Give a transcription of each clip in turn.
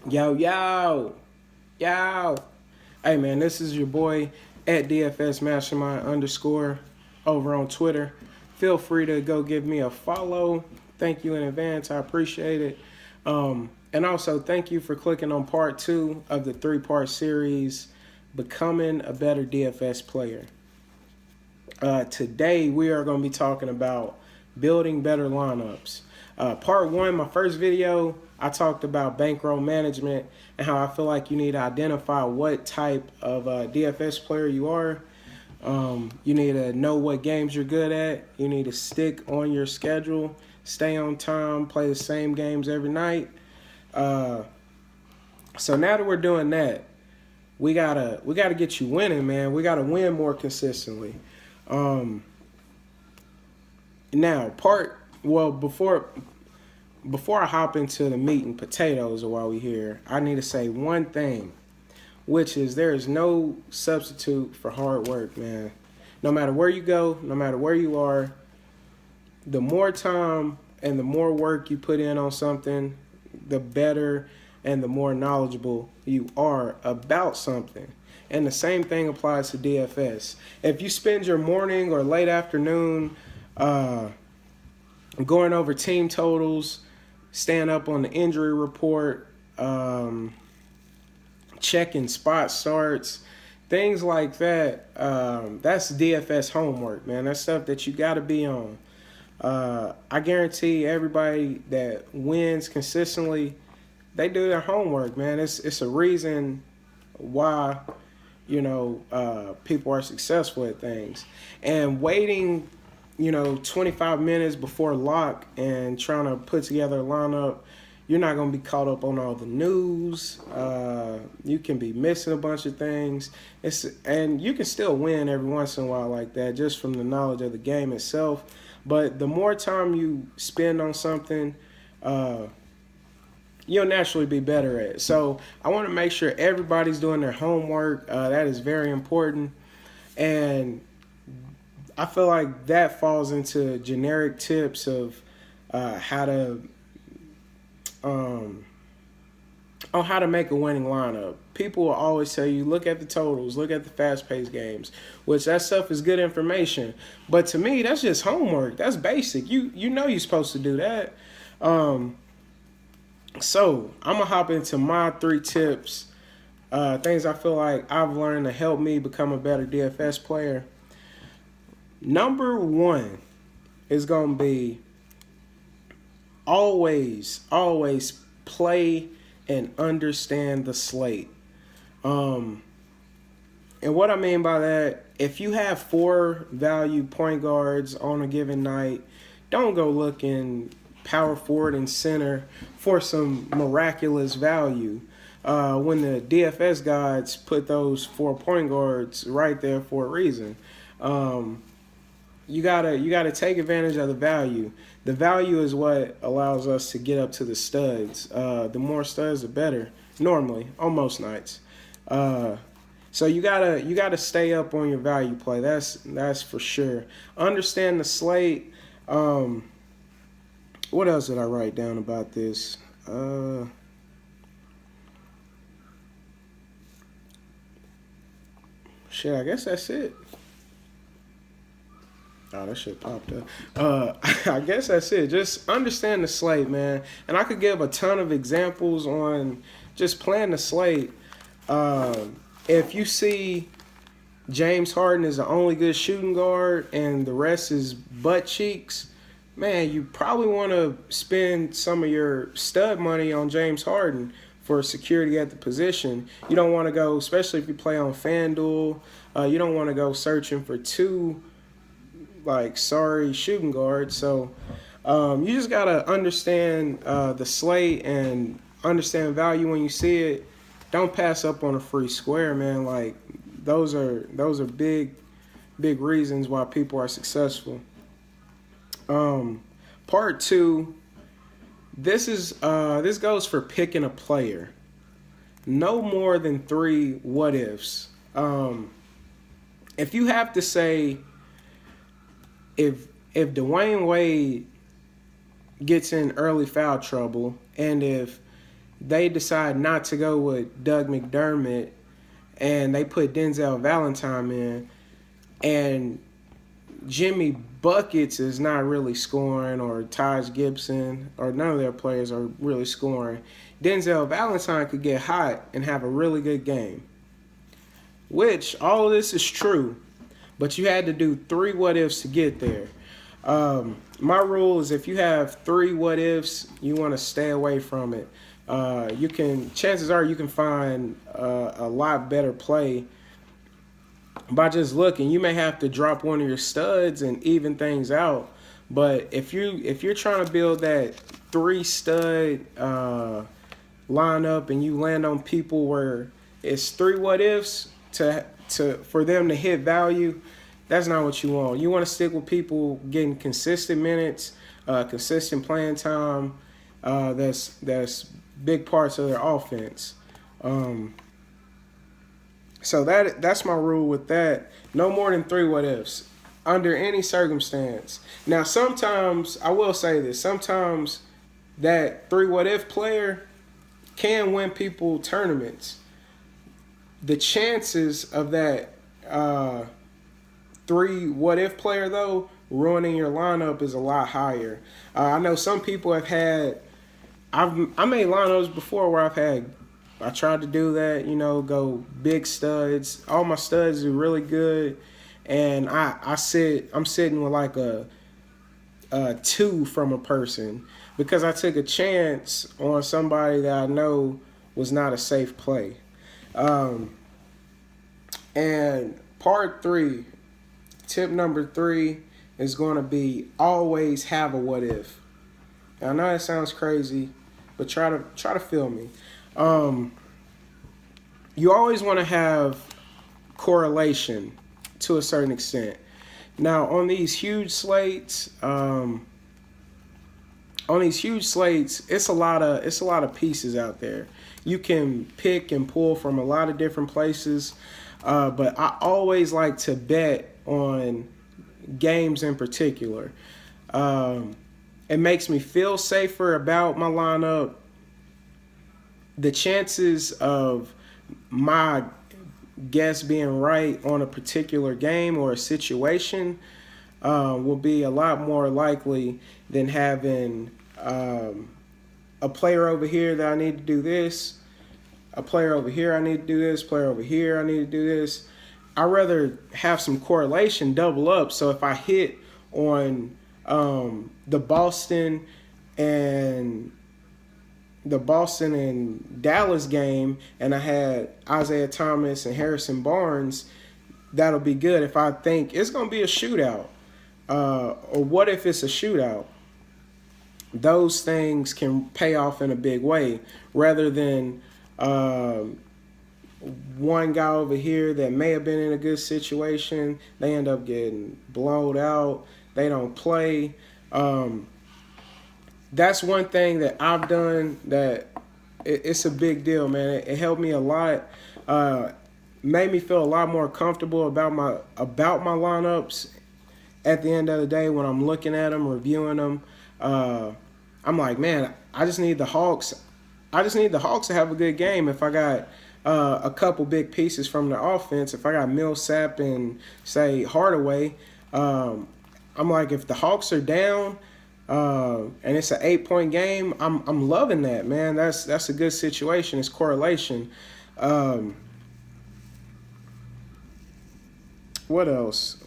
Yo, yo, yo. Hey, man, this is your boy at DFS Mastermind underscore over on Twitter. Feel free to go give me a follow. Thank you in advance. I appreciate it. And also, thank you for clicking on part 2 of the 3-part series, Becoming a Better DFS Player. Today, we are going to be talking about building better lineups. Part 1, my first video, I talked about bankroll management and how I feel like you need to identify what type of DFS player you are. You need to know what games you're good at. You need to stick on your schedule, stay on time, play the same games every night. So now that we're doing that, we gotta get you winning, man. We gotta win more consistently. Before I hop into the meat and potatoes of why we're here, I need to say one thing, which is there is no substitute for hard work, man. No matter where you go, no matter where you are, the more time and the more work you put in on something, the better and the more knowledgeable you are about something. And the same thing applies to DFS. If you spend your morning or late afternoon going over team totals, staying up on the injury report, checking spot starts, things like that, that's DFS homework, man. That's stuff that you got to be on. I guarantee everybody that wins consistently, they do their homework, man. It's a reason why, people are successful at things. And waiting 25 minutes before lock and trying to put together a lineup, you're not going to be caught up on all the news. You can be missing a bunch of things. And you can still win every once in a while like that just from the knowledge of the game itself. But the more time you spend on something, you'll naturally be better at it. So I want to make sure everybody's doing their homework. That is very important. And I feel like that falls into generic tips of how to make a winning lineup. People will always tell you, look at the totals, look at the fast-paced games, which that stuff is good information. But to me, that's just homework. That's basic. You know you're supposed to do that. So I'm going to hop into my 3 tips, things I feel like I've learned to help me become a better DFS player. Number 1 is going to be always play and understand the slate. And what I mean by that, if you have 4 value point guards on a given night, don't go looking power forward and center for some miraculous value. When the DFS gods put those 4 point guards right there for a reason. You gotta take advantage of the value. The value is what allows us to get up to the studs. The more studs, the better. Normally, on most nights. So you gotta stay up on your value play. That's for sure. Understand the slate. What else did I write down about this? Shit, I guess that's it. Oh, that shit popped up. I guess that's it. Just understand the slate, man. And I could give a ton of examples on just playing the slate. If you see James Harden is the only good shooting guard and the rest is butt cheeks, man, you probably want to spend some of your stud money on James Harden for security at the position. You don't want to go, especially if you play on FanDuel, you don't want to go searching for 2 sorry shooting guards. So you just gotta understand the slate and understand value when you see it. Don't pass up on a free square, man. Like those are big reasons why people are successful. Part 2, this goes for picking a player. No more than 3 what ifs. If you have to say, if Dwayne Wade gets in early foul trouble, and if they decide not to go with Doug McDermott and they put Denzel Valentine in, and Jimmy Buckets is not really scoring, or Taj Gibson, or none of their players are really scoring, Denzel Valentine could get hot and have a really good game. Which, all of this is true, but you had to do 3 what-ifs to get there. My rule is if you have 3 what-ifs, you want to stay away from it. Chances are you can find a lot better play by just looking. You may have to drop one of your studs and even things out. But if you're trying to build that 3 stud lineup and you land on people where it's 3 what ifs for them to hit value, that's not what you want. You want to stick with people getting consistent minutes, consistent playing time. That's big parts of their offense. So that's my rule with that. No more than 3 what ifs under any circumstance. Now, sometimes, I will say this, sometimes that 3 what if player can win people tournaments. The chances of that 3 what if player, though, ruining your lineup is a lot higher. I know some people have had, I made lineups before where I tried to do that, go big studs. All my studs are really good, and I'm sitting with like a 2 from a person because I took a chance on somebody that I know was not a safe play. And part 3, tip number 3 is going to be always have a what if. Now, I know that sounds crazy, but try to feel me. You always want to have correlation to a certain extent. Now, on these huge slates, it's a lot of pieces out there. You can pick and pull from a lot of different places, but I always like to bet on games in particular. It makes me feel safer about my lineup. The chances of my guess being right on a particular game or a situation will be a lot more likely than having a player over here that I need to do this, a player over here I need to do this, player over here I need to do this. I'd rather have some correlation, double up, so if I hit on the Boston and Dallas game and I had Isaiah Thomas and Harrison Barnes, that'll be good. If I think it's going to be a shootout, or what if it's a shootout, those things can pay off in a big way rather than one guy over here that may have been in a good situation, they end up getting blown out, they don't play. That's one thing that I've done that it's a big deal, man. It helped me a lot. Made me feel a lot more comfortable about my lineups. At the end of the day, when I'm looking at them, reviewing them, I'm like, man, I just need the Hawks. I just need the Hawks to have a good game. If I got a couple big pieces from the offense, if I got Millsap and say Hardaway, I'm like, if the Hawks are down and it's an 8-point game, I'm loving that, man. That's a good situation. It's correlation. What else?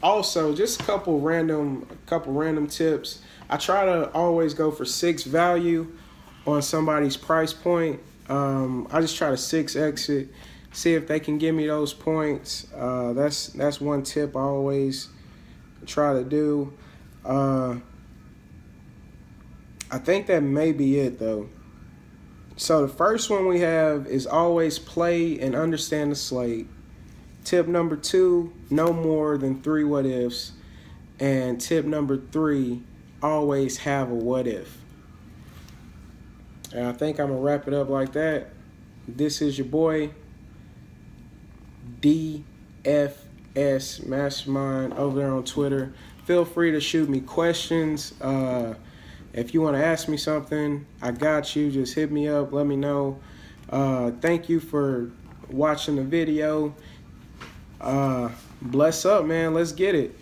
Also, just a couple random tips. I try to always go for 6 value on somebody's price point. I just try to 6x it, see if they can give me those points. That's one tip I always try to do. I think that may be it, though. So the first one we have is always play and understand the slate. Tip number 2, no more than 3 what ifs. And tip number 3, always have a what if. And I think I'm going to wrap it up like that. This is your boy, DFS Mastermind, over there on Twitter. Feel free to shoot me questions. If you want to ask me something, I got you. Just hit me up. Let me know. Thank you for watching the video. Bless up, man. Let's get it.